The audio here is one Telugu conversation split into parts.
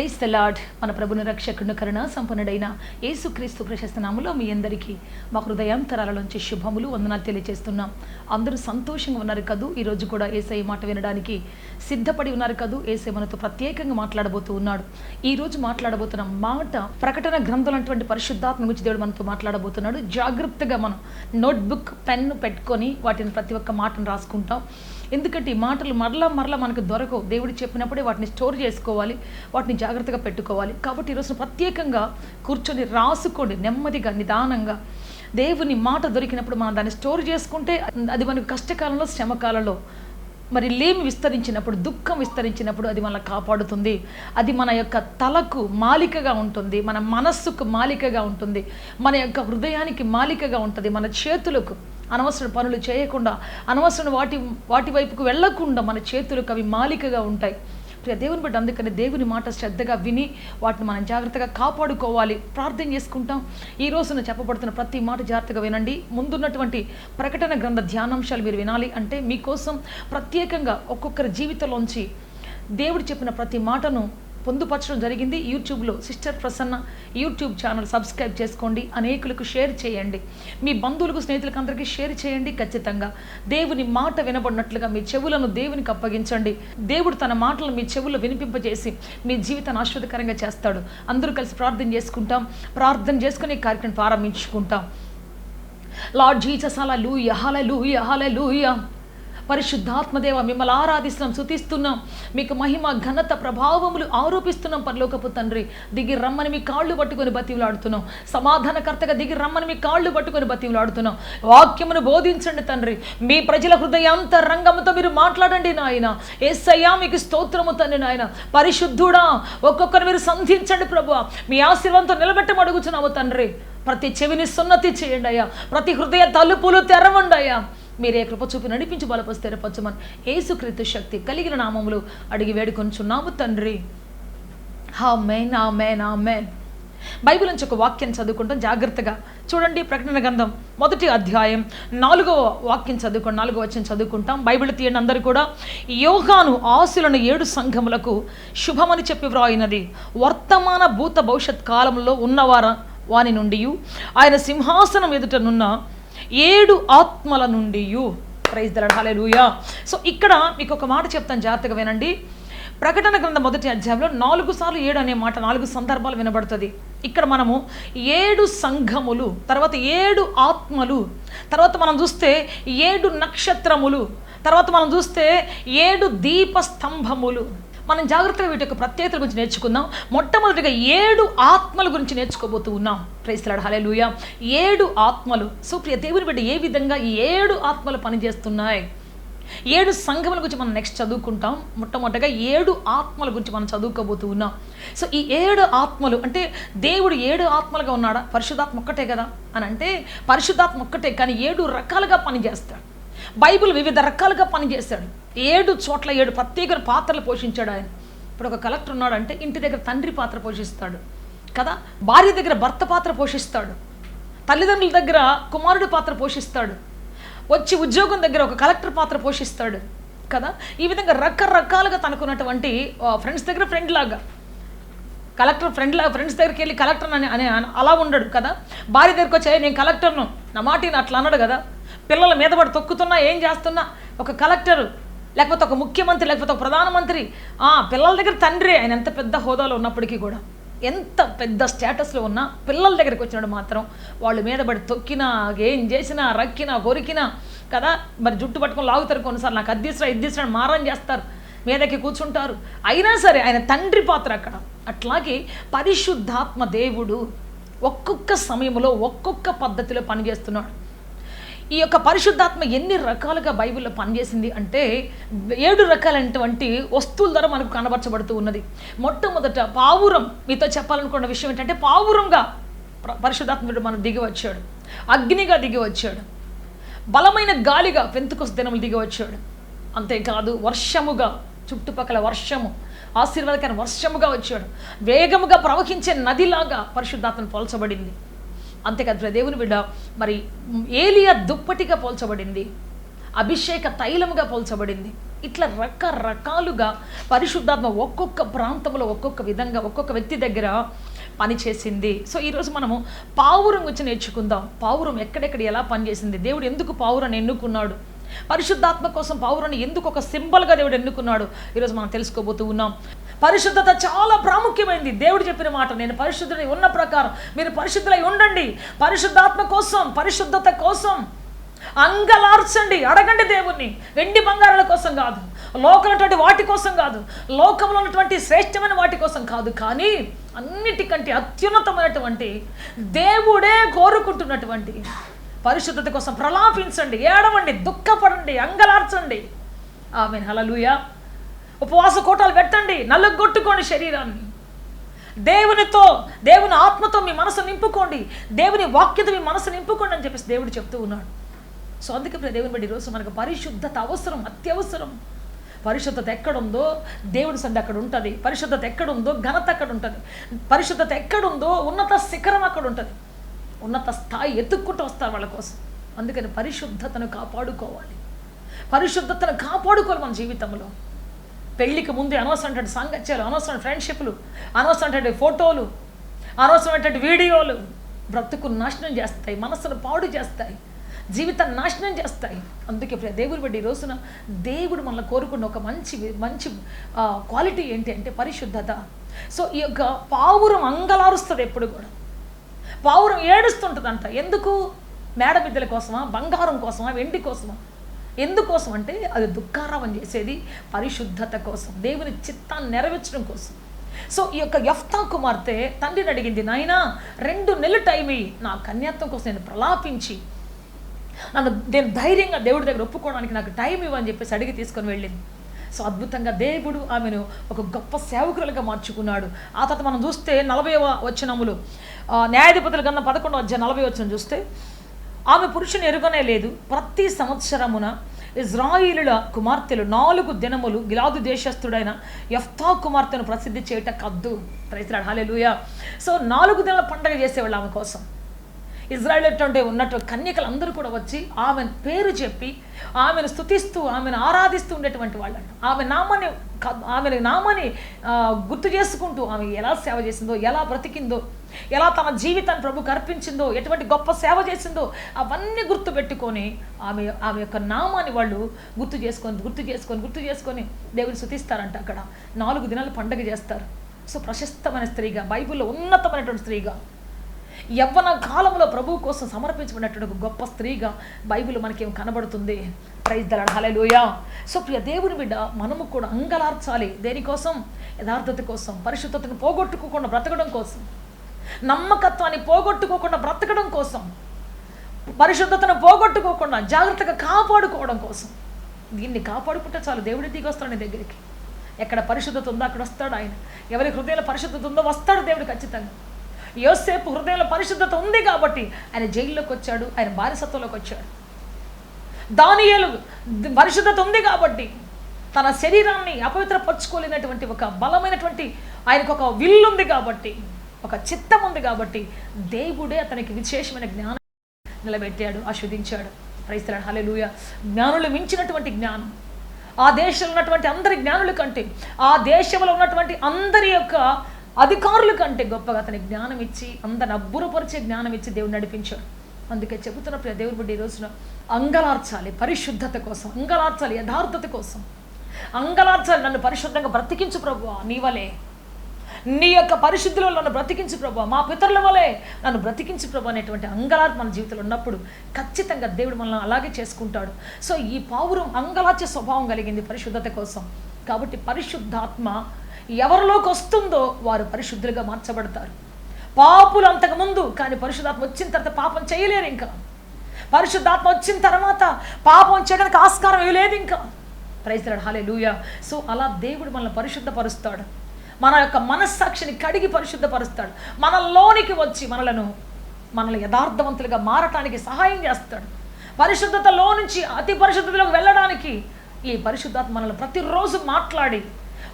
Praise the lord. మన ప్రభుని రక్షకుని కరుణ సంపన్నుడైన యేసుక్రీస్తు ప్రశస్త నామములో మీ అందరికీ మా హృదయాంతరాలలోంచి శుభములు వందనాలు తెలియజేస్తున్నాం. అందరూ సంతోషంగా ఉన్నారు కదూ. ఈరోజు కూడా యేసయ్య మాట వినడానికి సిద్ధపడి ఉన్నారు కదూ. యేసయ్య మనతో ప్రత్యేకంగా మాట్లాడబోతూ ఉన్నాడు. ఈరోజు మాట్లాడబోతున్న మాట ప్రకటన గ్రంథం అటువంటి పరిశుద్ధాత్మ గురించి దేవుడు మనతో మాట్లాడబోతున్నాడు. జాగ్రత్తగా మనం నోట్బుక్ పెన్ను పెట్టుకొని వాటిని ప్రతి ఒక్క మాటను రాసుకుంటాం. ఎందుకంటే ఈ మాటలు మరలా మనకు దొరకవు. దేవుడు చెప్పినప్పుడే వాటిని స్టోర్ చేసుకోవాలి, వాటిని జాగ్రత్తగా పెట్టుకోవాలి. కాబట్టి ఈరోజు ప్రత్యేకంగా కూర్చొని రాసుకోండి, నెమ్మదిగా నిదానంగా. దేవుని మాట దొరికినప్పుడు మనం దాన్ని స్టోర్ చేసుకుంటే అది మనకు కష్టకాలంలో శ్రమకాలంలో మరి లేమి విస్తరించినప్పుడు, దుఃఖం విస్తరించినప్పుడు అది మనల్ని కాపాడుతుంది. అది మన యొక్క తలకు మాలికగా ఉంటుంది, మన మనస్సుకు మాలికగా ఉంటుంది, మన యొక్క హృదయానికి మాలికగా ఉంటుంది, మన చేతులకు అనవసర పనులు చేయకుండా, అనవసరం వాటి వైపుకు వెళ్లకుండా మన చేతులకు అవి మాలికగా ఉంటాయి. దేవుని బట్టి అందుకని దేవుని మాట శ్రద్ధగా విని వాటిని మనం జాగ్రత్తగా కాపాడుకోవాలి. ప్రార్థన చేసుకుంటాం. ఈ రోజున చెప్పబడుతున్న ప్రతి మాట జాగ్రత్తగా వినండి. ముందున్నటువంటి ప్రకటన గ్రంథ ధ్యానాంశాలు మీరు వినాలి అంటే మీకోసం ప్రత్యేకంగా ఒక్కొక్కరి జీవితంలోంచి దేవుడు చెప్పిన ప్రతి మాటను పొందుపరచడం జరిగింది. యూట్యూబ్లో sister Prasanna YouTube channel subscribe చేసుకోండి. అనేకులకు షేర్ చేయండి. మీ బంధువులకు, స్నేహితులకు అందరికీ షేర్ చేయండి. ఖచ్చితంగా దేవుని మాట వినబడినట్లుగా మీ చెవులను దేవునికి అప్పగించండి. దేవుడు తన మాటలను మీ చెవుల్లో వినిపింపజేసి మీ జీవితాన్ని ఆశ్వాదకరంగా చేస్తాడు. అందరూ కలిసి ప్రార్థన చేసుకుంటాం. ప్రార్థన చేసుకుని కార్యక్రమం ప్రారంభించుకుంటాం. లార్డ్ జీసస్, హల్లెలూయా, హల్లెలూయా, హల్లెలూయా. పరిశుద్ధాత్మదేవ, మిమ్మల్ని ఆరాధిస్తున్నాం, స్తుతిస్తున్నాం. మీకు మహిమ, ఘనత, ప్రభావములు ఆరోపిస్తున్నాం. పరలోకపు తండ్రి, దిగి రమ్మని మీ కాళ్ళు పట్టుకొని బతివులాడుతున్నాం. సమాధానకర్తగా దిగి రమ్మని మీ కాళ్ళు పట్టుకొని బతివులాడుతున్నాం. వాక్యమును బోధించండి తండ్రి. మీ ప్రజల హృదయాంతరంగముతో మీరు మాట్లాడండి నాయన. యేసయ్యా మీకు స్తోత్రము తండ్రి. నాయన పరిశుద్ధుడా, ఒక్కొక్కరు మీరు సంధించండి ప్రభువా. మీ ఆశీర్వాదంతో నిలబెట్టమని అడుగుతున్నాము తండ్రి. ప్రతి చెవిని సున్నతి చేయండి అయ్యా. ప్రతి హృదయ తలుపులు తెరవండి అయ్యా. మీరే కృప చూపి నడిపించి బలపరిచి స్థిరపరచమని యేసుక్రీస్తు శక్తి కలిగిన నామములు అడిగి వేడుకొంచున్నాము తండ్రి. ఆమేన్, ఆమేన్, ఆమేన్. బైబిల్ నుంచి ఒక వాక్యం చదువుకుంటాం. జాగ్రత్తగా చూడండి. ప్రకటన గ్రంథం 1వ అధ్యాయం 4వ వాక్యం చదువుకోండి. 4వ వచనం చదువుకుంటాం. బైబిల్ తీయండి అందరూ కూడా. యోహాను ఆశలను 7 సంఘములకు శుభమని చెప్పి వ్రాయినది. వర్తమాన భూత భవిష్యత్ కాలంలో ఉన్నవారా వాని నుండి ఆయన సింహాసనం ఎదుటనున్న 7 ఆత్మల నుండి. Praise the lord, hallelujah. So ఇక్కడ మీకు ఒక మాట చెప్తాను, జాగ్రత్తగా వినండి. ప్రకటన గ్రంథం 1వ అధ్యాయంలో 4 సార్లు 7 అనే మాట 4 సందర్భాలు వినబడుతుంది. ఇక్కడ మనము 7 సంఘములు, తర్వాత 7 ఆత్మలు, తర్వాత మనం చూస్తే 7 నక్షత్రములు, తర్వాత మనం చూస్తే 7 దీపస్తంభములు. మనం జాగ్రత్తగా వీటి యొక్క ప్రత్యేకత గురించి నేర్చుకుందాం. మొట్టమొదటిగా 7 ఆత్మల గురించి నేర్చుకోబోతూ ఉన్నాం. ప్రైజ్ ది లార్డ్, హల్లెలూయా. 7 ఆత్మలు. సో ప్రియ దేవుని బిడ్డ, ఏ విధంగా ఈ 7 ఆత్మలు పనిచేస్తున్నాయి? 7 సంఘముల గురించి మనం నెక్స్ట్ చదువుకుంటాం. మొట్టమొదటిగా 7 ఆత్మల గురించి మనం చదువుకోబోతూ ఉన్నాం. సో ఈ 7 ఆత్మలు అంటే దేవుడు 7 ఆత్మలుగా ఉన్నాడా? పరిశుద్ధాత్మ ఒక్కటే కదా అని అంటే పరిశుద్ధాత్మ ఒక్కటే, కానీ 7 రకాలుగా పనిచేస్తాడు. బైబిల్ వివిధ రకాలుగా పనిచేశాడు. 7 చోట్ల 7 ప్రత్యేక పాత్రలు పోషించాడు ఆయన. ఇప్పుడు ఒక కలెక్టర్ ఉన్నాడంటే ఇంటి దగ్గర తండ్రి పాత్ర పోషిస్తాడు కదా, భార్య దగ్గర భర్త పాత్ర పోషిస్తాడు, తల్లిదండ్రుల దగ్గర కుమారుడు పాత్ర పోషిస్తాడు, వచ్చి ఉద్యోగం దగ్గర ఒక కలెక్టర్ పాత్ర పోషిస్తాడు కదా. ఈ విధంగా రకరకాలుగా తనకున్నటువంటి ఫ్రెండ్స్ దగ్గర ఫ్రెండ్ లాగా, కలెక్టర్ ఫ్రెండ్స్ దగ్గరికి వెళ్ళి కలెక్టర్ అని అలా ఉండడు కదా. భార్య దగ్గరికి వచ్చి నేను కలెక్టర్ను, నా మాటిని అట్లా అన్నాడు కదా. పిల్లల మీద పడి తొక్కుతున్నా, ఏం చేస్తున్నా ఒక కలెక్టరు, లేకపోతే ఒక ముఖ్యమంత్రి, లేకపోతే ఒక ప్రధానమంత్రి, పిల్లల దగ్గర తండ్రి. ఆయన ఎంత పెద్ద హోదాలో ఉన్నప్పటికీ కూడా, ఎంత పెద్ద స్టేటస్లో ఉన్నా పిల్లల దగ్గరికి వచ్చినాడు మాత్రం వాళ్ళు మీద పడి తొక్కినా, ఏం చేసినా, రక్కినా, కొరికినా కదా. మరి జుట్టు పట్టుకొని లాగుతారు, కొన్నిసార్లు నాకు అద్దిస్తా ఇద్దిస్తా మారం చేస్తారు, మీదకి కూర్చుంటారు. అయినా సరే ఆయన తండ్రి పాత్ర అక్కడ. అట్లాగే పరిశుద్ధాత్మ దేవుడు ఒక్కొక్క సమయంలో ఒక్కొక్క పద్ధతిలో పనిచేస్తున్నాడు. ఈ యొక్క పరిశుద్ధాత్మ ఎన్ని రకాలుగా బైబిల్లో పనిచేసింది అంటే 7 రకాలైనటువంటి వస్తువుల ద్వారా మనకు కనబరచబడుతూ ఉన్నది. మొట్టమొదట పావురం. మీతో చెప్పాలనుకున్న విషయం ఏంటంటే పావురంగా పరిశుద్ధాత్ముడు మనకు దిగి వచ్చాడు, అగ్నిగా దిగి వచ్చాడు, బలమైన గాలిగా పెంతెకొస్తు దినములు దిగి వచ్చాడు. అంతేకాదు వర్షముగా, చుట్టుపక్కల వర్షము, ఆశీర్వాదకర వర్షముగా వచ్చాడు. వేగముగా ప్రవహించే నదిలాగా పరిశుద్ధాత్మ పోల్చబడింది. అంతేకాదు దేవుని బిడ్డ, మరి ఏలియా దుప్పటిగా పోల్చబడింది, అభిషేక తైలముగా పోల్చబడింది. ఇట్లా రకరకాలుగా పరిశుద్ధాత్మ ఒక్కొక్క ప్రాంతంలో ఒక్కొక్క విధంగా ఒక్కొక్క వ్యక్తి దగ్గర పనిచేసింది. సో ఈరోజు మనము పావురం గురించి నేర్చుకుందాం. పావురం ఎక్కడెక్కడ ఎలా పనిచేసింది, దేవుడు ఎందుకు పావురాన్ని ఎన్నుకున్నాడు, పరిశుద్ధాత్మ కోసం పావురాన్ని ఎందుకు ఒక సింబల్గా దేవుడు ఎన్నుకున్నాడు, ఈరోజు మనం తెలుసుకోబోతూ ఉన్నాం. పరిశుద్ధత చాలా ప్రాముఖ్యమైనది. దేవుడు చెప్పిన మాట, నేను పరిశుద్ధుడై ఉన్న ప్రకారం మీరు పరిశుద్ధులై ఉండండి. పరిశుద్ధాత్మ కోసం, పరిశుద్ధత కోసం అంగలార్చండి, అడగండి దేవుణ్ణి. వెండి బంగారాల కోసం కాదు, లోకమైనటువంటి వాటి కోసం కాదు, లోకంలో ఉన్నటువంటి శ్రేష్టమైన వాటి కోసం కాదు, కానీ అన్నిటికంటే అత్యున్నతమైనటువంటి దేవుడే కోరుకుంటున్నటువంటి పరిశుద్ధత కోసం ప్రలాపించండి, ఏడవండి, దుఃఖపడండి, అంగలార్చండి. ఆమేన్, హల్లెలూయా. ఉపవాస కోటాలు పెట్టండి, నలుగొట్టుకోండి శరీరాన్ని. దేవునితో, దేవుని ఆత్మతో మీ మనసు నింపుకోండి, దేవుని వాక్యత మీ మనసు నింపుకోండి అని చెప్పేసి దేవుడు చెప్తూ ఉన్నాడు. సో అందుకే దేవుని బట్టి ఈరోజు మనకు పరిశుద్ధత అవసరం, అత్యవసరం. పరిశుద్ధత ఎక్కడుందో దేవుని సంధి అక్కడ ఉంటుంది. పరిశుద్ధత ఎక్కడుందో ఘనత అక్కడ ఉంటుంది. పరిశుద్ధత ఎక్కడుందో ఉన్నత శిఖరం అక్కడ ఉంటుంది. ఉన్నత స్థాయి ఎత్తుక్కుంటూ వస్తారు వాళ్ళ కోసం. అందుకని పరిశుద్ధతను కాపాడుకోవాలి, పరిశుద్ధతను కాపాడుకోవాలి మన జీవితంలో. పెళ్ళికి ముందు అనవసరమైనటువంటి సాంగత్యాలు, అనవసరమైన ఫ్రెండ్షిప్లు, అనవసరమైనటువంటి ఫోటోలు, అనవసరమైనటువంటి వీడియోలు బ్రతుకు నాశనం చేస్తాయి, మనసును పాడు చేస్తాయి, జీవితాన్ని నాశనం చేస్తాయి. అందుకే దేవుని బట్టి ఈ రోజున దేవుడు మనల్ని కోరుకున్న ఒక మంచి క్వాలిటీ ఏంటి అంటే పరిశుద్ధత. సో ఈ యొక్క పావురం అంగలారుస్తుంది, ఎప్పుడు కూడా పావురం ఏడుస్తుంటుందంట. ఎందుకు? మేడ మిద్దెల కోసమా, బంగారం కోసమా, వెండి కోసమా? ఎందుకోసం అంటే అది దుఃఖారావం చేసేది పరిశుద్ధత కోసం, దేవుని చిత్తాన్ని నెరవేర్చడం కోసం. సో ఈ యొక్క యెఫ్తా కుమార్తె తండ్రిని అడిగింది, నాయనా 2 నెలలు టైం ఇయ్యి, నా కన్యాత్వం కోసం నేను ప్రలాపించి నేను ధైర్యంగా దేవుడి దగ్గర ఒప్పుకోవడానికి నాకు టైం ఇవ్వని చెప్పేసి అడిగి తీసుకొని వెళ్ళింది. సో అద్భుతంగా దేవుడు ఆమెను ఒక గొప్ప సేవకురాలుగా మార్చుకున్నాడు. ఆ తర్వాత మనం చూస్తే 40వ వచనములు, న్యాయాధిపతుల గ్రంథం 11వ అధ్యాయం 40వ వచనం చూస్తే, ఆమె పురుషుని ఎరుగనే లేదు. ప్రతి సంవత్సరమున ఇజ్రాయిలుల కుమార్తెలు 4 దినములు గిలాదు దేశస్థుడైన యెఫ్తా కుమార్తెను ప్రసిద్ధి చేయట కద్దు. Praise lord, hallelujah. సో 4 దినాల పండగ చేసేవాళ్ళు ఆమె కోసం. ఇజ్రాయిల్ ఉన్నట్టు కన్యకలు అందరూ కూడా వచ్చి ఆమెను పేరు చెప్పి ఆమెను స్తుతిస్తూ ఆమెను ఆరాధిస్తూ ఉండేటువంటి వాళ్ళంట. ఆమె నామాన్ని గుర్తు చేసుకుంటూ ఆమె ఎలా సేవ చేసిందో, ఎలా బ్రతికిందో, ఎలా తన జీవితాన్ని ప్రభుకు అర్పించిందో, ఎటువంటి గొప్ప సేవ చేసిందో అవన్నీ గుర్తుపెట్టుకొని ఆమె యొక్క నామాన్ని వాళ్ళు గుర్తు చేసుకొని దేవుని స్తుతిస్తారంట. అక్కడ 4 దినాలు పండగ చేస్తారు. సో ప్రశస్తమైన స్త్రీగా, బైబిల్లో ఉన్నతమైనటువంటి స్త్రీగా, యవ్వన కాలంలో ప్రభువు కోసం సమర్పించబడినటువంటి ఒక గొప్ప స్త్రీగా బైబిల్ మనకేం కనబడుతుంది. Praise the lord, hallelujah. So ప్రియ దేవుని బిడ్డ, మనము కూడా అంగలార్చాలి. దేనికోసం? యథార్థత కోసం, పరిశుద్ధతను పోగొట్టుకోకుండా బ్రతకడం కోసం, నమ్మకత్వాన్ని పోగొట్టుకోకుండా బ్రతకడం కోసం, పరిశుద్ధతను పోగొట్టుకోకుండా జాగ్రత్తగా కాపాడుకోవడం కోసం. దీన్ని కాపాడుకుంటే చాలు, దేవుడి దిగి వస్తాడు నీ దగ్గరికి. ఎక్కడ పరిశుద్ధత ఉందో అక్కడ వస్తాడు ఆయన. ఎవరి హృదయంలో పరిశుద్ధత ఉందో వస్తాడు దేవుడు ఖచ్చితంగా. యోసేపు హృదయంలో పరిశుద్ధత ఉంది కాబట్టి ఆయన జైల్లోకి వచ్చాడు, ఆయన బానిసత్వంలోకి వచ్చాడు. దానియేలు పరిశుద్ధత ఉంది కాబట్టి తన శరీరాన్ని అపవిత్రపరచుకోలేనటువంటి ఒక బలమైనటువంటి ఆయనకు ఒక విల్లు ఉంది కాబట్టి, ఒక చిత్తం ఉంది కాబట్టి దేవుడే అతనికి విశేషమైన జ్ఞానం నిలబెట్టాడు, ఆస్వాదించాడు. ప్రైజ్ ది లార్డ్, హల్లెలూయా. జ్ఞానులు మించినటువంటి జ్ఞానం, ఆ దేశంలో ఉన్నటువంటి అందరి జ్ఞానుల కంటే, ఆ దేశంలో ఉన్నటువంటి అందరి యొక్క అధికారుల కంటే గొప్పగా అతనికి జ్ఞానం ఇచ్చి, అందరిని అబ్బురపరిచే జ్ఞానం ఇచ్చి దేవుడు నడిపించాడు. అందుకే చెబుతున్నప్పుడు దేవుడి బిడ్డ ఈ రోజున అంగలార్చాలి, పరిశుద్ధత కోసం అంగలార్చాలి, యథార్థత కోసం అంగలార్చాలి. నన్ను పరిశుద్ధంగా బ్రతికించు ప్రభువా, నీ వలే, నీ యొక్క పరిశుద్ధుల నన్ను బ్రతికించు ప్రభువా, మా పితరుల వలే నన్ను బ్రతికించు ప్రభు అనేటువంటి అంగలార్పు మన జీవితంలో ఉన్నప్పుడు ఖచ్చితంగా దేవుడు మనల్ని అలాగే చేసుకుంటాడు. సో ఈ పావురం అంగలార్చే స్వభావం కలిగింది పరిశుద్ధత కోసం. కాబట్టి పరిశుద్ధాత్మ ఎవరిలోకి వస్తుందో వారు పరిశుద్ధులుగా మార్చబడతారు. పాపులు అంతకుముందు, కానీ పరిశుద్ధాత్మ వచ్చిన తర్వాత పాపం చేయలేరు. ఇంకా పరిశుద్ధాత్మ వచ్చిన తర్వాత పాపం చేయడానికి ఆస్కారం ఇవ్వలేదు ఇంకా. Praise the lord, hallelujah. So అలా దేవుడు మనల్ని పరిశుద్ధపరుస్తాడు, మన యొక్క మనస్సాక్షిని కడిగి పరిశుద్ధపరుస్తాడు, మనలోనికి వచ్చి మనల్ని యథార్థవంతులుగా మారటానికి సహాయం చేస్తాడు. పరిశుద్ధతలో నుంచి అతి పరిశుద్ధతలోకి వెళ్ళడానికి ఈ పరిశుద్ధాత్మ మనల్ని ప్రతిరోజు మాట్లాడి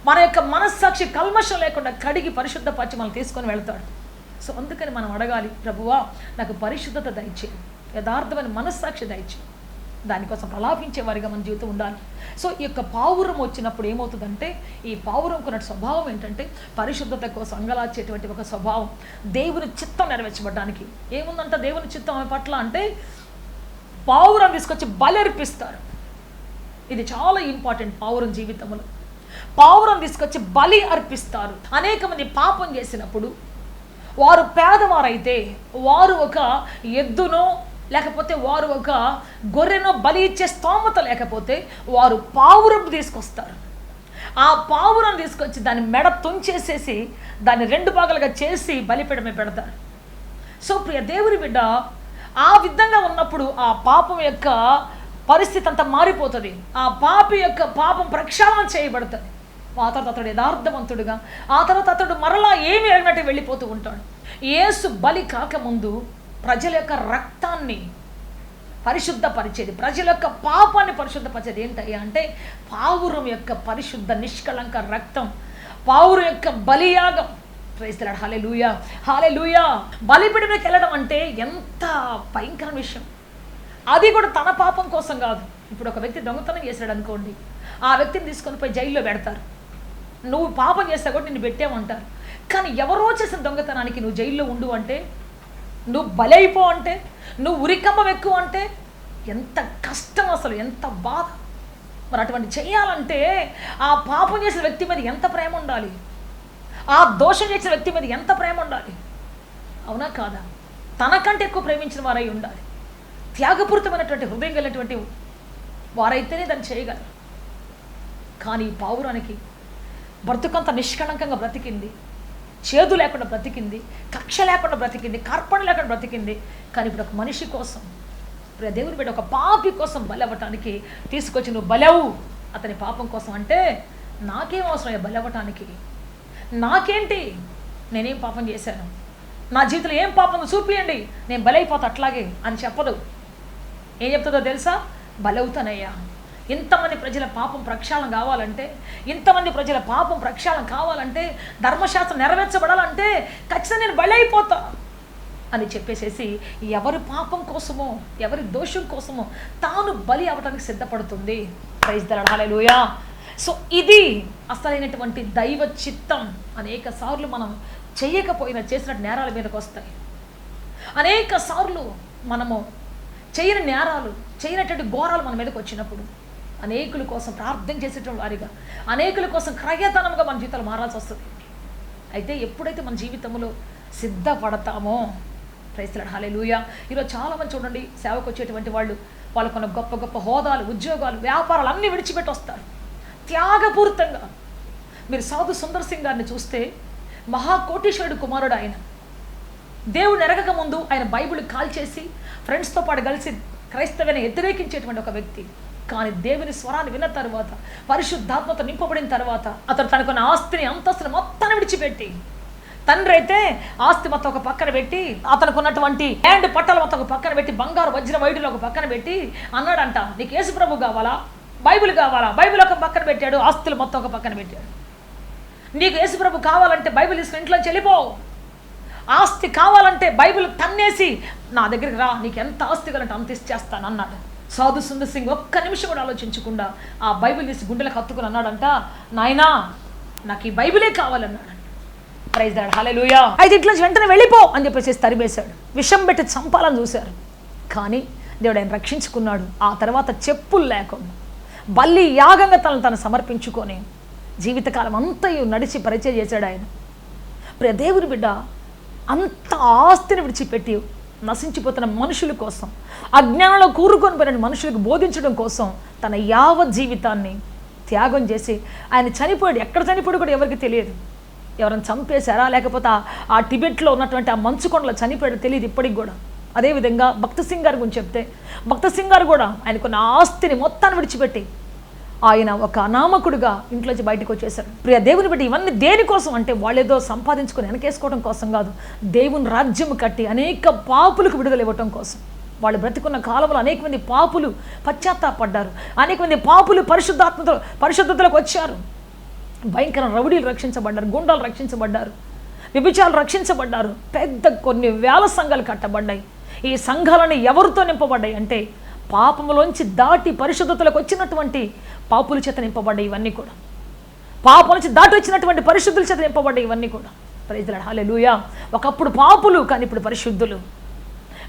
మన యొక్క మనస్సాక్షి కల్మషం లేకుండా కడిగి పరిశుద్ధపరిచి మనం తీసుకొని వెళ్తాడు. సో అందుకని మనం అడగాలి, ప్రభువా నాకు పరిశుద్ధత దయచేయి, యథార్థమైన మనస్సాక్షి దయచేయి. దానికోసం ప్రలాపించే వారిగా మన జీవితం ఉండాలి. సో ఈ యొక్క పావురం వచ్చినప్పుడు ఏమవుతుందంటే, ఈ పావురం కొన్న స్వభావం ఏంటంటే పరిశుద్ధత కోసం అంగలార్చేటువంటి ఒక స్వభావం. దేవుని చిత్తం నెరవేర్చబడడానికి ఏముందంట దేవుని చిత్తం ఆమె పట్ల అంటే, పావురం తీసుకొచ్చి బలి అర్పిస్తారు. ఇది చాలా ఇంపార్టెంట్. పావురం జీవితంలో పావురం తీసుకొచ్చి బలి అర్పిస్తారు. అనేక మంది పాపం చేసినప్పుడు వారు పేదవారైతే వారు ఒక ఎద్దునో లేకపోతే వారు ఒక గొర్రెనో బలి ఇచ్చే స్తోమత లేకపోతే వారు పావురం తీసుకొస్తారు. ఆ పావురం తీసుకొచ్చి దాని మెడ తుంచేసేసి దాన్ని 2 భాగాలుగా చేసి బలిపీఠమే పెడతారు. సో ప్రియ దేవుని బిడ్డ, ఆ విధంగా ఉన్నప్పుడు ఆ పాపం యొక్క పరిస్థితి అంతా మారిపోతుంది. ఆ పాపి యొక్క పాపం ప్రక్షాళన చేయబడుతుంది. ఆ తర్వాత అతడు యథార్థవంతుడుగా, ఆ తర్వాత అతడు మరలా ఏమి అడిగినట్టు వెళ్ళిపోతూ ఉంటాడు. యేసు బలి కాకముందు ప్రజల యొక్క రక్తాన్ని పరిశుద్ధపరిచేది, ప్రజల యొక్క పాపాన్ని పరిశుద్ధపరిచేది ఏంటయ్యా అంటే పావురం యొక్క పరిశుద్ధ నిష్కళంక రక్తం, పావురం యొక్క బలియాగం. ప్రైజ్ ది లార్డ్, హల్లెలూయా హల్లెలూయా. బలిపీఠంలోకి వెళ్ళడం అంటే ఎంత భయంకర విషయం. అది కూడా తన పాపం కోసం కాదు. ఇప్పుడు ఒక వ్యక్తి దొంగతనం చేశాడు అనుకోండి, ఆ వ్యక్తిని తీసుకొని పోయి జైల్లో పెడతారు. నువ్వు పాపం చేస్తా కూడా నిన్ను పెట్టామంటారు. కానీ ఎవరో చేసిన దొంగతనానికి నువ్వు జైల్లో ఉండు అంటే, నువ్వు బలైపో అంటే, నువ్వు ఉరికంబం ఎక్కువ అంటే ఎంత కష్టం, అసలు ఎంత బాధ. మరి అటువంటి చేయాలంటే ఆ పాపం చేసిన వ్యక్తి మీద ఎంత ప్రేమ ఉండాలి, ఆ దోషం చేసిన వ్యక్తి మీద ఎంత ప్రేమ ఉండాలి, అవునా కాదా? తనకంటే ఎక్కువ ప్రేమించిన వారై ఉండాలి. త్యాగపూరితమైనటువంటి హృదయం కలిగినటువంటి వారైతేనే దాన్ని చేయగలరు. కానీ పావురానికి బ్రతుకంత నిష్కళంకంగా బ్రతికింది, చేదు లేకుండా బ్రతికింది, కక్ష లేకుండా బ్రతికింది, కార్పణ లేకుండా బ్రతికింది. కానీ ఇప్పుడు ఒక మనిషి కోసం, ఇప్పుడు దేవుని బిడ్డ ఒక పాపి కోసం బలి అవ్వటానికి తీసుకొచ్చి నువ్వు బలవు అతని పాపం కోసం అంటే, నాకేం అవసరం బలి అవ్వటానికి? నాకేంటి, నేనేం పాపం చేశాను, నా జీవితంలో ఏం పాపం చూపియండి, నేను బలైపోతా అట్లాగే అని చెప్పదు. ఏం చెప్తుందో తెలుసా? బలవుతానయ్యా. ఇంతమంది ప్రజల పాపం ప్రక్షాళన కావాలంటే, ఇంతమంది ప్రజల పాపం ప్రక్షాళన కావాలంటే, ధర్మశాస్త్రం నెరవేర్చబడాలంటే ఖచ్చితంగా నేను బలైపోతా అని చెప్పేసేసి ఎవరి పాపం కోసమో ఎవరి దోషం కోసమో తాను బలి అవ్వడానికి సిద్ధపడుతుంది. Praise the lord, hallelujah. So ఇది అసలైనటువంటి దైవ చిత్తం. అనేక సార్లు మనం చేయకపోయినా చేసిన నేరాల మీదకి వస్తాయి. అనేక సార్లు మనము చేయని నేరాలు, చేయనటువంటి ఘోరాలు మన మీదకి వచ్చినప్పుడు అనేకుల కోసం ప్రార్థన చేసేటువంటి వారిగా, అనేకుల కోసం క్రయధనంగా మన జీవితాలు మారాల్సి వస్తుంది. అయితే ఎప్పుడైతే మన జీవితంలో సిద్ధపడతామో, ప్రైజ్ ది లార్డ్, హల్లెలూయా. ఈరోజు చాలామంది చూడండి, సేవకు వచ్చేటువంటి వాళ్ళకున్న గొప్ప గొప్ప హోదాలు, ఉద్యోగాలు, వ్యాపారాలు అన్నీ విడిచిపెట్టి వస్తారు త్యాగపూరితంగా. మీరు సాధు సుందర్ సింగ్ గారిని చూస్తే మహాకోటీశ్వరుడు కుమారుడు ఆయన. దేవుడు ఎరగక ముందు ఆయన బైబిల్ కాల్చేసి ఫ్రెండ్స్తో పాటు కలిసి క్రైస్తవ్యాన్ని వ్యతిరేకించేటువంటి ఒక వ్యక్తి. కానీ దేవుని స్వరాన్ని విన్న తర్వాత, పరిశుద్ధాత్మతో నింపబడిన తర్వాత అతను తనకున్న ఆస్తిని, అంతస్తుని మొత్తాన్ని విడిచిపెట్టి, తండ్రి అయితే ఆస్తి మొత్తం ఒక పక్కన పెట్టి, అతనికి ఉన్నటువంటి ల్యాండ్ పట్టాలు మొత్తం ఒక పక్కన పెట్టి, బంగారు వజ్ర వైడులు ఒక పక్కన పెట్టి అన్నాడంట, నీకు యేసు ప్రభు కావాలా, బైబిల్ కావాలా? బైబిల్ ఒక పక్కన పెట్టాడు, ఆస్తులు మొత్తం ఒక పక్కన పెట్టాడు. నీకు యేసు ప్రభు కావాలంటే బైబిల్ తీసుకుని ఇంట్లోంచి వెళ్ళిపో. ఆస్తి కావాలంటే బైబిల్ తన్నేసి నా దగ్గరికి రా, నీకు ఎంత ఆస్తి కావాలంటే అంత ఇచ్చేస్తాను అన్నాడు. సాధు సుందర్ సింగ్ ఒక్క నిమిషం కూడా ఆలోచించకుండా ఆ బైబిల్ తీసి గుండెలకు హత్తుకుని అన్నాడంట, నాయనా నాకు ఈ బైబిలే కావాలన్నాడు. ప్రైజ్ ది లార్డ్, హల్లెలూయా. అయితే ఇట్లా వెంటనే వెళ్ళిపో అని చెప్పేసి తరిమేశాడు. విషం పెట్టి చంపాలని చూశారు, కానీ దేవుడు ఆయన రక్షించుకున్నాడు. ఆ తర్వాత చెప్పులు లేకుండా బల్లి యాగంగా తను సమర్పించుకొని జీవితకాలం అంతయు నడిచి పరిచయం చేశాడు ఆయన. ప్రియ దేవుని బిడ్డ, అంత ఆస్తిని విడిచిపెట్టి నశించిపోతున్న మనుషుల కోసం, అజ్ఞానంలో కూరుకొని పోయిన మనుషులకు బోధించడం కోసం తన యావత్ జీవితాన్ని త్యాగం చేసి ఆయన చనిపోయాడు. ఎక్కడ చనిపోయాడు కూడా ఎవరికి తెలియదు. ఎవరైనా చంపేశారా, లేకపోతే ఆ టిబెట్లో ఉన్నటువంటి ఆ మంచు కొండలో చనిపోయాడు తెలియదు ఇప్పటికి కూడా. అదేవిధంగా భక్త సింగ్ గారి గురించి చెప్తే, భక్త సింగ్ గారు కూడా ఆయనకున్న ఆస్తిని మొత్తాన్ని విడిచిపెట్టి ఆయన ఒక అనామకుడుగా ఇంట్లోంచి బయటకు వచ్చేసారు. ప్రియ దేవుని బట్టి ఇవన్నీ దేనికోసం అంటే, వాళ్ళేదో సంపాదించుకొని వెనకేసుకోవడం కోసం కాదు, దేవుని రాజ్యం కట్టి అనేక పాపులకు విడుదల ఇవ్వటం కోసం. వాళ్ళు బ్రతికున్న కాలంలో అనేక మంది పాపులు పశ్చాత్తాపడ్డారు, అనేక మంది పాపులు పరిశుద్ధతలోకి వచ్చారు. భయంకర రౌడీలు రక్షించబడ్డారు, గుండాలు రక్షించబడ్డారు, విభిచారులు రక్షించబడ్డారు. పెద్ద కొన్ని వేల సంఘాలు కట్టబడ్డాయి. ఈ సంఘాలని ఎవరితో నింపబడ్డాయి అంటే పాపములోంచి దాటి పరిశుద్ధతలకు వచ్చినటువంటి పాపుల చేత నింపబడ్డాయి ఇవన్నీ కూడా. పాపం నుంచి దాటి వచ్చినటువంటి పరిశుద్ధుల చేత నింపబడ్డాయి ఇవన్నీ కూడా. ప్రైజ్ ది లార్డ్, హల్లెలూయా. ఒకప్పుడు పాపులు కానీ ఇప్పుడు పరిశుద్ధులు.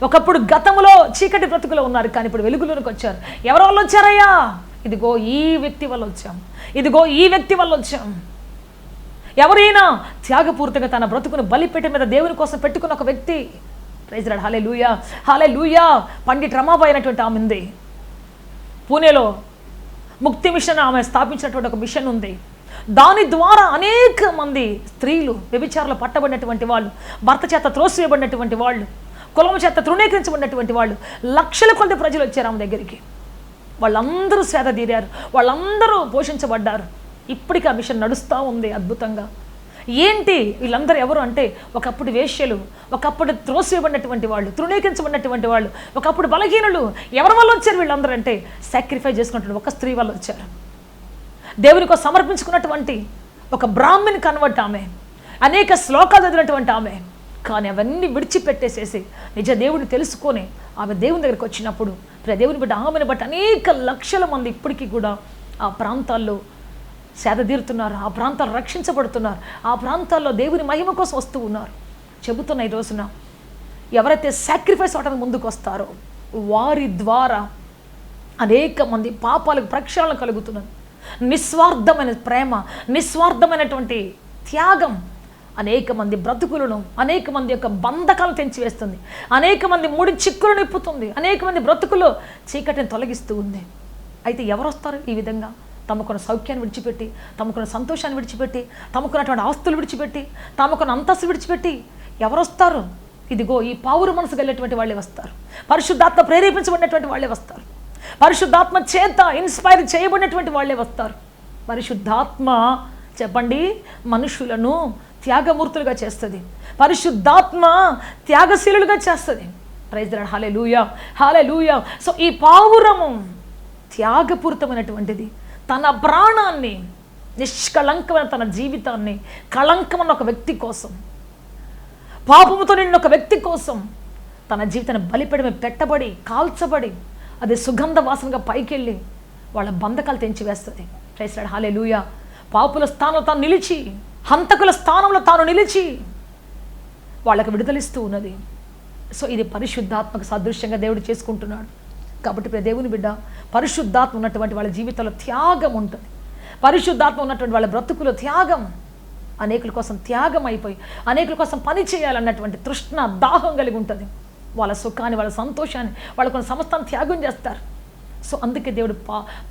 ఒకప్పుడు గతంలో చీకటి బ్రతుకులో ఉన్నారు కానీ ఇప్పుడు వెలుగులోనికి వచ్చారు. ఎవరి వల్ల వచ్చారయ్యా? ఇదిగో ఈ వ్యక్తి వల్ల వచ్చాం, ఇదిగో ఈ వ్యక్తి వల్ల వచ్చాం. ఎవరైనా త్యాగపూర్తిగా తన బ్రతుకును బలిపీఠం మీద దేవుని కోసం పెట్టుకున్న ఒక వ్యక్తి. ప్రైజ్ ది లార్డ్, హల్లెలూయా, హల్లెలూయా. పండిట్ రమాబాయి అయినటువంటి ఆమె ఉంది. పూణేలో ముక్తి మిషన్ ఆమె స్థాపించినటువంటి ఒక మిషన్ ఉంది. దాని ద్వారా అనేక మంది స్త్రీలు వ్యభిచారులు పట్టబడినటువంటి వాళ్ళు, భర్త చేత త్రోసివేయబడినటువంటి వాళ్ళు, కులం చేత తృణీకరించబడినటువంటి వాళ్ళు, లక్షల కొద్ది ప్రజలు వచ్చారు ఆమె దగ్గరికి. వాళ్ళందరూ సేద తీరారు, వాళ్ళందరూ పోషించబడ్డారు. ఇప్పటికీ ఆ మిషన్ నడుస్తూ ఉంది అద్భుతంగా. ఏంటి వీళ్ళందరూ ఎవరు అంటే, ఒకప్పుడు వేశ్యలు, ఒకప్పుడు త్రోసివేయబడినటువంటి వాళ్ళు, తృణీకరించబడినటువంటి వాళ్ళు, ఒకప్పుడు బలహీనులు. ఎవరి వల్ల వచ్చారు వీళ్ళందరూ అంటే, సాక్రిఫైస్ చేసుకున్నటువంటి ఒక స్త్రీ వల్ల వచ్చారు. దేవునికి సమర్పించుకున్నటువంటి ఒక బ్రాహ్మణ్ కన్వర్ట్ ఆమె, అనేక శ్లోకాలు చదివినటువంటి ఆమె. కానీ అవన్నీ విడిచిపెట్టేసేసి నిజ దేవుడిని తెలుసుకొని ఆమె దేవుని దగ్గరికి వచ్చినప్పుడు దేవుని బట్టి ఆమెను బట్టి అనేక లక్షల మంది ఇప్పటికీ కూడా ఆ ప్రాంతాల్లో సేద తీరుతున్నారు, ఆ ప్రాంతాలు రక్షించబడుతున్నారు, ఆ ప్రాంతాల్లో దేవుని మహిమ కోసం వస్తూ ఉన్నారు. చెబుతున్న ఈ రోజున ఎవరైతే సాక్రిఫైస్ అవడానికి ముందుకు వస్తారో వారి ద్వారా అనేక మంది పాపాలకు ప్రక్షాళన కలుగుతున్నారు. నిస్వార్థమైన ప్రేమ, నిస్వార్థమైనటువంటి త్యాగం అనేక మంది బ్రతుకులను, అనేక మంది యొక్క బంధకాలను తెంచివేస్తుంది, అనేక మంది ముడి చిక్కులను నిప్పుతుంది, అనేక మంది బ్రతుకులు చీకటిని తొలగిస్తూ ఉంది. అయితే ఎవరు వస్తారు ఈ విధంగా? తమకున్న సౌఖ్యాన్ని విడిచిపెట్టి, తమకున్న సంతోషాన్ని విడిచిపెట్టి, తమకున్నటువంటి ఆస్తులు విడిచిపెట్టి, తమకున్న అంతస్తు విడిచిపెట్టి ఎవరు వస్తారు? ఇదిగో ఈ పావురు మనసు కలిగినటువంటి వాళ్ళే వస్తారు. పరిశుద్ధాత్మ ప్రేరేపించబడినటువంటి వాళ్ళే వస్తారు. పరిశుద్ధాత్మ చేత ఇన్స్పైర్ చేయబడినటువంటి వాళ్ళే వస్తారు. పరిశుద్ధాత్మ చెప్పండి మనుషులను త్యాగమూర్తులుగా చేస్తుంది. పరిశుద్ధాత్మ త్యాగశీలులుగా చేస్తుంది. Praise the lord, hallelujah, hallelujah. So ఈ పావురము త్యాగపూరితమైనటువంటిది. తన ప్రాణాన్ని, నిష్కళంకమైన తన జీవితాన్ని, కళంకమైన ఒక వ్యక్తి కోసం, పాపముతో నిండిన ఒక వ్యక్తి కోసం తన జీవితాన్ని బలిపీఠమే పెట్టబడి, కాల్చబడి, అది సుగంధ వాసనగా పైకెళ్ళి వాళ్ళ బంధకాలు తెంచివేస్తుంది. ప్రైజ్ ది లార్డ్, హల్లెలూయా. పాపుల స్థానంలో తాను నిలిచి, హంతకుల స్థానంలో తాను నిలిచి వాళ్ళకి విడుదలిస్తూ ఉన్నది. సో ఇది పరిశుద్ధాత్మకు సాదృశ్యంగా దేవుడు చేసుకుంటున్నాడు. కాబట్టి దేవుని బిడ్డ, పరిశుద్ధాత్మ ఉన్నటువంటి వాళ్ళ జీవితంలో త్యాగం ఉంటుంది. పరిశుద్ధాత్మ ఉన్నటువంటి వాళ్ళ బ్రతుకులో త్యాగం, అనేకుల కోసం త్యాగం అయిపోయి అనేకుల కోసం పని చేయాలన్నటువంటి తృష్ణ, దాహం కలిగి ఉంటుంది. వాళ్ళ సుఖాన్ని, వాళ్ళ సంతోషాన్ని, వాళ్ళకున్న సమస్తాన్ని త్యాగం చేస్తారు. సో అందుకే దేవుడు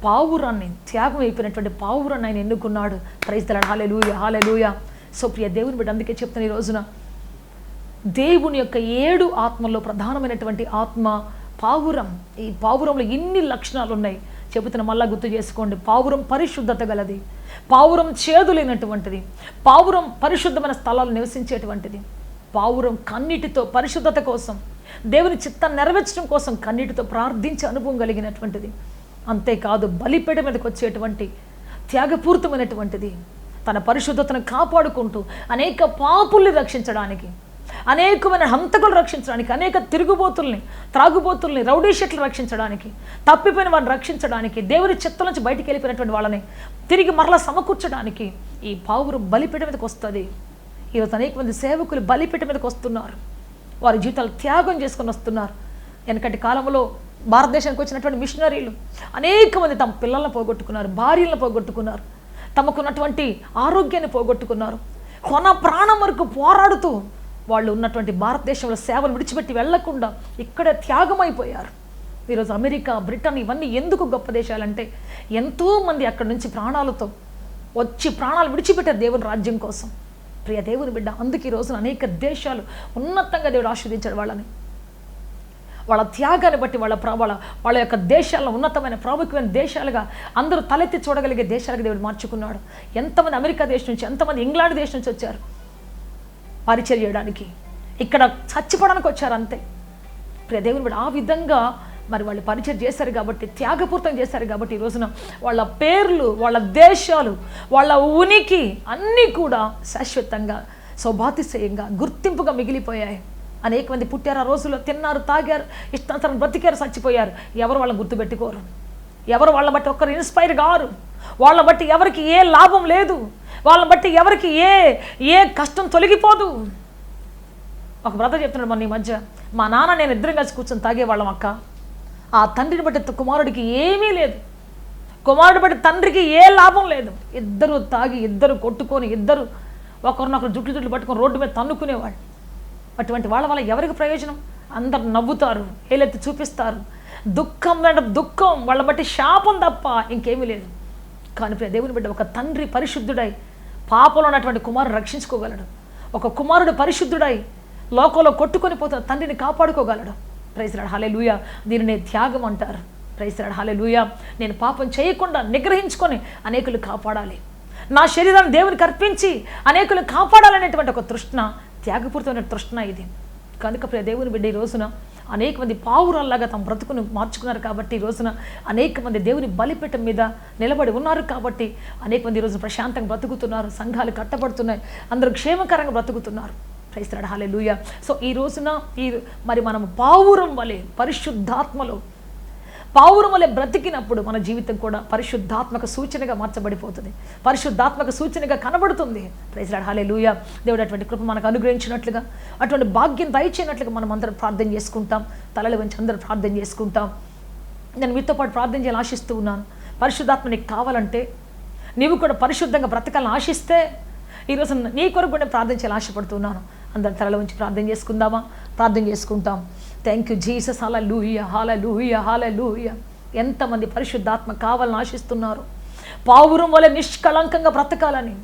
పావురాన్ని, త్యాగం అయిపోయినటువంటి పావురాన్ని ఆయన ఎన్నుకున్నాడు. Praise the lord, hallelujah, hallelujah. So ప్రియ దేవుని బిడ్డ, అందుకే చెప్తున్న ఈ రోజున దేవుని యొక్క 7 ఆత్మల్లో ప్రధానమైనటువంటి ఆత్మ పావురం. ఈ పావురంలో ఎన్ని లక్షణాలు ఉన్నాయి చెబుతున్న, మళ్ళా గుర్తు చేసుకోండి. పావురం పరిశుద్ధత గలది, పావురం చేదు లేనటువంటిది, పావురం పరిశుద్ధమైన స్థలాలు నివసించేటువంటిది, పావురం కన్నీటితో పరిశుద్ధత కోసం, దేవుని చిత్తాన్ని నెరవేర్చడం కోసం కన్నీటితో ప్రార్థించే అనుభవం కలిగినటువంటిది. అంతేకాదు బలిపీఠం మీదకి వచ్చేటువంటి త్యాగపూరితమైనటువంటిది. తన పరిశుద్ధతను కాపాడుకుంటూ అనేక పాపుల్ని రక్షించడానికి, అనేకమైన హంతకులు రక్షించడానికి, అనేక తిరుగుబోతుల్ని, త్రాగుబోతుల్ని, రౌడీ షీట్లు రక్షించడానికి, తప్పిపోయిన వారిని రక్షించడానికి, దేవుని చిత్తం నుంచి బయటికి వెళ్ళిపోయినటువంటి వాళ్ళని తిరిగి మరలా సమకూర్చడానికి ఈ పావురం బలిపీఠం మీదకి వస్తుంది. ఈరోజు అనేక మంది సేవకులు బలిపీఠం మీదకి వస్తున్నారు. వారి జీవితాలు త్యాగం చేసుకొని వస్తున్నారు. వెనకటి కాలంలో భారతదేశానికి వచ్చినటువంటి మిషనరీలు అనేక మంది తమ పిల్లలను పోగొట్టుకున్నారు, భార్యలను పోగొట్టుకున్నారు, తమకున్నటువంటి ఆరోగ్యాన్ని పోగొట్టుకున్నారు. కొన ప్రాణం వరకు పోరాడుతూ వాళ్ళు ఉన్నటువంటి భారతదేశంలో సేవలు విడిచిపెట్టి వెళ్లకుండా ఇక్కడే త్యాగం అయిపోయారు. ఈరోజు అమెరికా, బ్రిటన్ ఇవన్నీ ఎందుకు గొప్ప దేశాలంటే ఎంతోమంది అక్కడి నుంచి ప్రాణాలతో వచ్చి ప్రాణాలు విడిచిపెట్టారు దేవుని రాజ్యం కోసం. ప్రియ దేవుని బిడ్డ, అందుకే ఈ రోజున అనేక దేశాలు ఉన్నతంగా దేవుడు ఆశీర్వదించాడు వాళ్ళని. వాళ్ళ త్యాగాన్ని బట్టి వాళ్ళ యొక్క దేశాల్లో ఉన్నతమైన ప్రాముఖ్యమైన దేశాలుగా అందరూ తలెత్తి చూడగలిగే దేశాలకు దేవుడు మార్చుకున్నాడు. ఎంతమంది అమెరికా దేశం నుంచి, ఎంతమంది ఇంగ్లాండ్ దేశం నుంచి వచ్చారు పరిచయం చేయడానికి, ఇక్కడ చచ్చిపోవడానికి వచ్చారు అంతే. ప్రియ దేవుని బిడ్డ, ఆ విధంగా మరి వాళ్ళు పరిచయం చేశారు కాబట్టి, త్యాగపూర్తం చేశారు కాబట్టి ఈ రోజున వాళ్ళ పేర్లు, వాళ్ళ దేశాలు, వాళ్ళ ఉనికి అన్నీ కూడా శాశ్వతంగా, సౌభాతిశయంగా, గుర్తింపుగా మిగిలిపోయాయి. అనేక మంది పుట్టారు, ఆ రోజుల్లో తిన్నారు, తాగారు, ఇష్టాంతరం బ్రతికారు, చచ్చిపోయారు. ఎవరు వాళ్ళని గుర్తుపెట్టుకోరు, ఎవరు వాళ్ళ బట్టి ఒక్కరు ఇన్స్పైర్ కారు, వాళ్ళ బట్టి ఎవరికి ఏ లాభం లేదు, వాళ్ళని బట్టి ఎవరికి ఏ కష్టం తొలగిపోదు. ఒక బ్రదర్ చెప్తున్నాడు మొన్న ఈ మధ్య, మా నాన్న నేను ఇద్దరం కలిసి కూర్చొని తాగేవాళ్ళం అక్క, ఆ తండ్రిని బట్టి కుమారుడికి ఏమీ లేదు, కుమారుడు బట్టి తండ్రికి ఏ లాభం లేదు. ఇద్దరు తాగి, ఇద్దరు కొట్టుకొని, ఇద్దరు ఒకరినొకరు జుట్లు పట్టుకొని రోడ్డు మీద తన్నుకునేవాళ్ళు. అటువంటి వాళ్ళ వల్ల ఎవరికి ప్రయోజనం? అందరు నవ్వుతారు, ఏలెత్తి చూపిస్తారు, దుఃఖం అంటే దుఃఖం, వాళ్ళ బట్టి శాపం తప్ప ఇంకేమీ లేదు. కానీ ప్రియ దేవుని బిడ్డ, ఒక తండ్రి పరిశుద్ధుడై పాపంలో ఉన్నటువంటి కుమారుడు రక్షించుకోగలడు. ఒక కుమారుడు పరిశుద్ధుడై లోకంలో కొట్టుకొని పోతున్న తండ్రిని కాపాడుకోగలడు. ప్రైజ్ లార్డ్, హల్లెలూయా. దీనినే త్యాగం అంటారు. ప్రైజ్ లార్డ్, హల్లెలూయా. నేను పాపం చేయకుండా నిగ్రహించుకొని అనేకులు కాపాడాలి, నా శరీరాన్ని దేవునికి అర్పించి అనేకులు కాపాడాలనేటువంటి ఒక తృష్ణ, త్యాగపూరితమైన తృష్ణ ఇది. కనుక ప్రియ దేవుని బిడ్డ, ఈ రోజున అనేక మంది పావురాల్లాగా తమ బ్రతుకును మార్చుకున్నారు కాబట్టి, ఈ రోజున అనేక మంది దేవుని బలిపీఠం మీద నిలబడి ఉన్నారు కాబట్టి అనేక మంది ఈ రోజున ప్రశాంతంగా బ్రతుకుతున్నారు, సంఘాలు కట్టబడుతున్నాయి, అందరూ క్షేమకరంగా బ్రతుకుతున్నారు. Praise lord, hallelujah. సో ఈ రోజున మరి మనం పావురం వలె పరిశుద్ధాత్మలో పావురం వలె బ్రతికినప్పుడు మన జీవితం కూడా పరిశుద్ధాత్మక సూచనగా మార్చబడిపోతుంది, పరిశుద్ధాత్మక సూచనగా కనబడుతుంది. ప్రైజ్ లార్డ్, హల్లెలూయా. దేవుడు అటువంటి కృప మనకు అనుగ్రహించినట్లుగా, అటువంటి భాగ్యం దయచేయనట్లుగా మనం అందరం ప్రార్థన చేసుకుంటాం. తలలు వంచి అందరూ ప్రార్థన చేసుకుంటాం. నేను మీతో పాటు ప్రార్థన చేయాలని ఆశిస్తూ ఉన్నాను. పరిశుద్ధాత్మ నీకు కావాలంటే, నీవు కూడా పరిశుద్ధంగా బ్రతకాలని ఆశిస్తే, ఈరోజు నీ కొరకు కూడా ప్రార్థన చేయాలని ఆశపడుతున్నాను. అందరు తలలు వంచి ప్రార్థన చేసుకుందామా? ప్రార్థన చేసుకుంటాం. థ్యాంక్ యూ జీసస్, హల్లెలూయా, హల్లెలూయా, హల్లెలూయా. ఎంతమంది పరిశుద్ధాత్మ కావాలని ఆశిస్తున్నారు? పావురం వలె నిష్కళంకంగా బ్రతకాలని,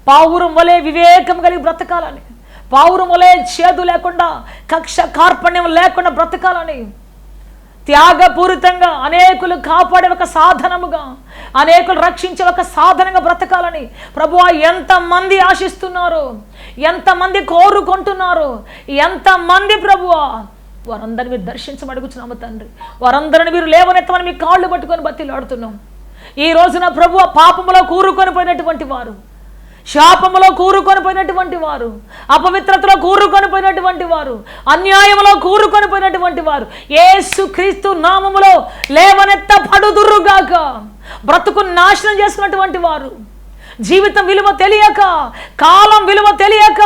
పావురం వలె వివేకం కలిగి బ్రతకాలని, పావురం వలె చేదు లేకుండా, కక్ష కార్పణ్యం లేకుండా బ్రతకాలని, త్యాగపూరితంగా అనేకులు కాపాడే ఒక సాధనముగా, అనేకులు రక్షించే ఒక సాధనంగా బ్రతకాలని ప్రభువా ఎంతమంది ఆశిస్తున్నారు, ఎంతమంది కోరుకుంటున్నారు, ఎంతమంది ప్రభువా, వారందరిని మీరు దర్శించమడుగుచున్నాము తండ్రి. వారందరిని మీరు లేవనెత్తమని మీ కాళ్ళు పట్టుకొని బతిలాడుతున్నాం. ఈ రోజున ప్రభువ పాపములో కూరుకొని పోయినటువంటి వారు, శాపములో కూరుకొని పోయినటువంటి వారు, అపవిత్రతలో కూరుకొని పోయినటువంటి వారు, అన్యాయములో కూరుకొని పోయినటువంటి వారు యేసుక్రీస్తు నామములో లేవనెత్తబడుదురుగాక. బ్రతుకు నాశనం చేసుకున్నటువంటి వారు, జీవితం విలువ తెలియక, కాలం విలువ తెలియక,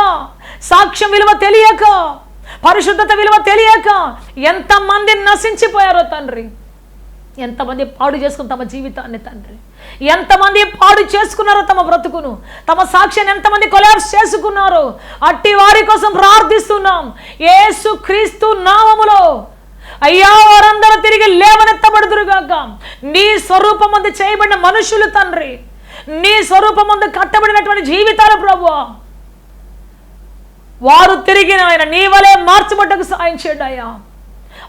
సాక్ష్యం విలువ తెలియక, పరిశుద్ధత విలువ తెలియక ఎంతమంది నశించిపోయారో తండ్రి. ఎంతమంది పాడు చేసుకుని తమ జీవితాన్ని తండ్రి, ఎంతమంది పాడు చేసుకున్నారో తమ బ్రతుకును, తమ సాక్ష్యాన్ని ఎంతమంది కొలాప్స్ చేసుకున్నారో అట్టి వారి కోసం ప్రార్థిస్తున్నాం యేసుక్రీస్తు నామములో. అయ్యా వారందరూ తిరిగి లేవనెత్తబడుదురుగాక. నీ స్వరూపమందు చేయబడిన మనుషులు తండ్రి, నీ స్వరూపమందు కట్టబడినటువంటి జీవితాలు ప్రభువా, వారు తిరిగి ఆయన నీ వలె మార్చబడ్డకు సాయం చేయండి అయ్యా.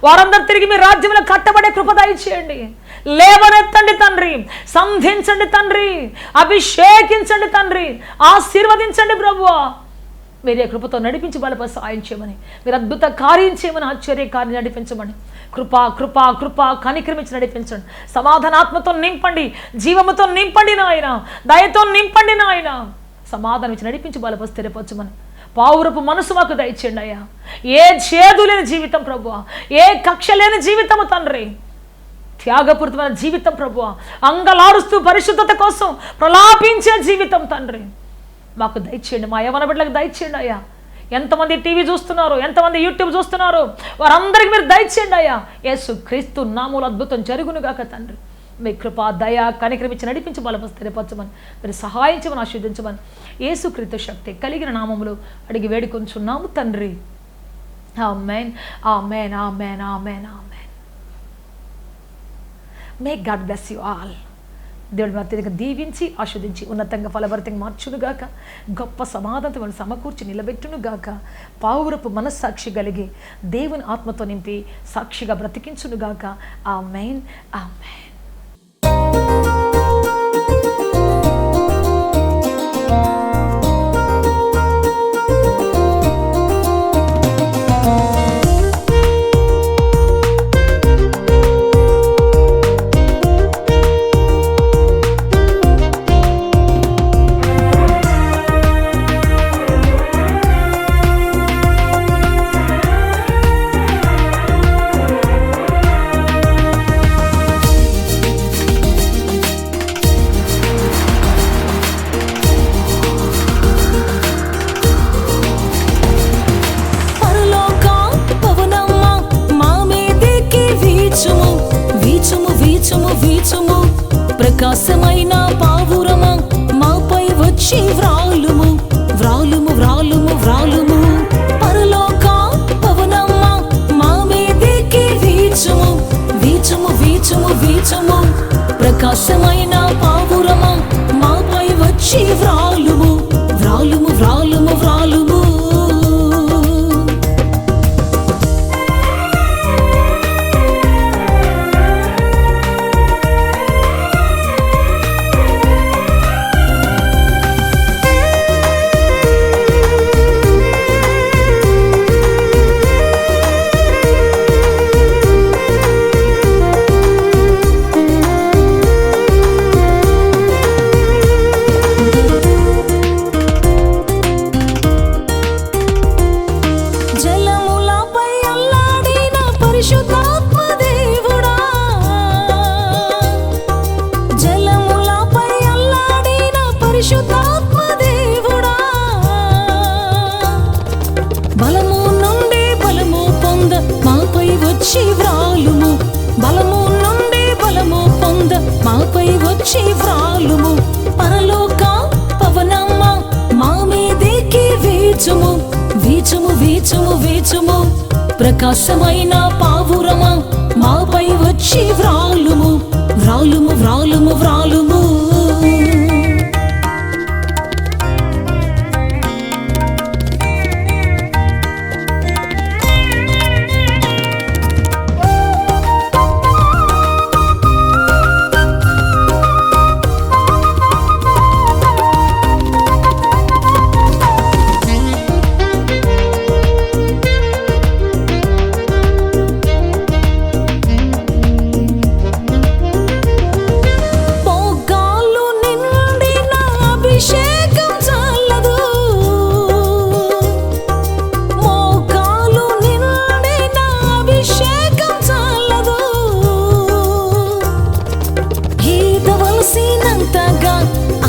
వారందరూ తిరిగి మీ రాజ్యంలో కట్టబడే కృప దయచేయండి. లేవనెత్తండి తండ్రి, సంధించండి తండ్రి, అభిషేకించండి తండ్రి, ఆశీర్వదించండి ప్రభువా. మీరే కృపతో నడిపించి బలపడి సాయం చేయమని, మీరు అద్భుత కార్యం చేయమని, ఆశ్చర్య కార్యం నడిపించమని, కృపా కృపా కృపా కనికరమించి నడిపించండి. సమాధానాత్మతో నింపండి, జీవముతో నింపండి నాయన, దయతో నింపండి నాయన. సమాధానం ఇచ్చి నడిపించి బలపడి స్థిరపరచమని, పావురపు మనసు మాకు దయచేయండి అయ్యా. ఏ చేదు లేని జీవితం ప్రభువా, ఏ కక్ష లేని జీవితము తండ్రి, త్యాగపూరితమైన జీవితం ప్రభువా, అంగలారుస్తూ పరిశుద్ధత కోసం ప్రలాపించే జీవితం తండ్రి మాకు దయచేయండి. మా యవ్వన బిడ్డలకు దయచేయండి అయ్యా. ఎంతమంది టీవీ చూస్తున్నారు, ఎంతమంది యూట్యూబ్ చూస్తున్నారు, వారందరికీ మీరు దయచేయండి అయ్యా. యేసుక్రీస్తు నామములో అద్భుతం జరుగునుగాక తండ్రి. మీ కృప దయ కనికరమిచ్చి నడిపించి బలపరిచి స్థిరపరచమని, మీరు సహాయించమని, ఆశీర్వదించమని యేసుక్రీస్తు శక్తి కలిగిన నామములో అడిగి వేడుకొంచున్నాము తండ్రి. ఆమేన్, ఆమేన్, ఆమేన్, ఆమేన్, ఆమేన్. May God bless you all. దేవుడు అత్యధికంగా దీవించి ఆస్వాదించి ఉన్నతంగా ఫలభరితంగా మార్చునుగాక. గొప్ప సమాధానం సమకూర్చి నిలబెట్టునుగాక. పావురపు మనస్సాక్షి కలిగి దేవుని ఆత్మతో నింపి సాక్షిగా బ్రతికించునుగాక. ఆమేన్, ఆమేన్. వీచుము వీచుము ప్రకాశమైన పావురమా మాపై వచ్చి వ్రాలుము వ్రాలుము వ్రాలుము వ్రాలుము పరలోక పవనమ్మా మా మీదికి వీచుము వీచుము వీచుము వీచుము ప్రకాశమైన పావురమా మాపై వచ్చి వ్రాలుము వ్రాలుము వ్రాలుము వ్రాలుము బలము నుండి బలము పొంద మాపై వచ్చి వ్రాలుము బలము నుండి బలము పొంద మాపై వచ్చి వ్రాలుము పరలోక పవనమ్మ మా మీదికి వీచుము వీచుము వీచుము వీచుము ప్రకాశమైన పావురమా మాపై వచ్చి వ్రాలుము వ్రాలుము వ్రాలుము వ్రాలుము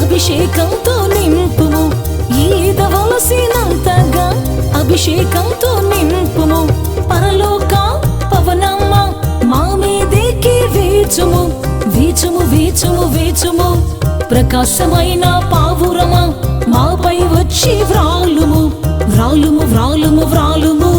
అభిషేకంతో నింపుము ఈదవలసినంతగా అభిషేకంతో నింపుము పరలోక పవనమ్మ మా మీదికి వీచుము వీచుము వీచుము వీచుము ప్రకాశమైన పావురమా మాపై వచ్చి వ్రాలుము వ్రాలుము వ్రాలుము వ్రాలుము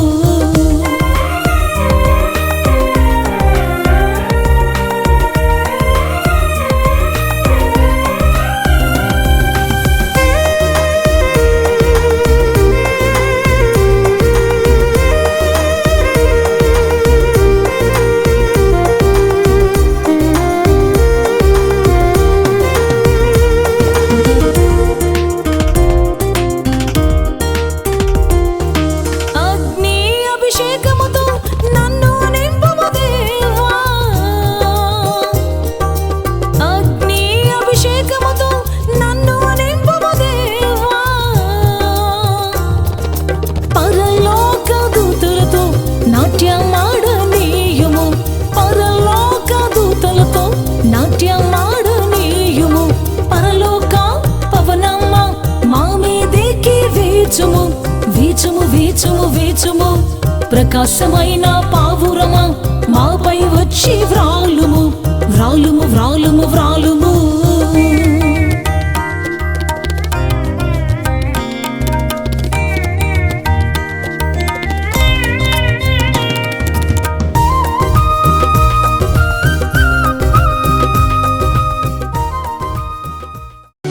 వీచుము వీచుము వీచుము ప్రకాశమైన పావురమా మాపై వచ్చి వ్రాలుము వ్రాలుము వ్రాలుము వ్రాలుము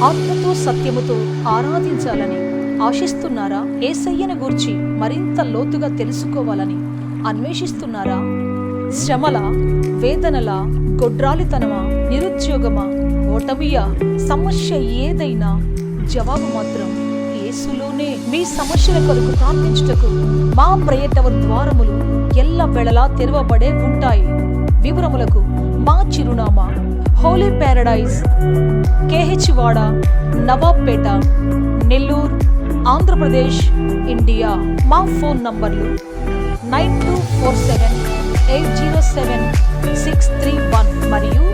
ఆత్మతో సత్యముతో ఆరాధించాలని ఆశిస్తున్నారా? యేసయ్యను గూర్చి మరింత లోతుగా తెలుసుకోవాలని అన్వేషిస్తున్నారా? శ్రమల, వేదనల, గొడ్రాలితనమా, నిరుద్యోగమా, ఓటమియా, సమస్య ఏదైనా జవాబు మాత్రం యేసులోనే. మీ సమస్యల కొరకు ప్రార్థించుటకు మా ప్రేయర్ టవర్ ద్వారములు ఎల్లవేళలా తెరవబడే ఉంటాయి. వివరములకు మా చిరునామా హోలీ ప్యారడైజ్, KH వాడ, నవాబ్పేట, నెల్లూరు, ఆంధ్రప్రదేశ్, ఇండియా. మా ఫోన్ నంబర్లు 9247807631 మరియు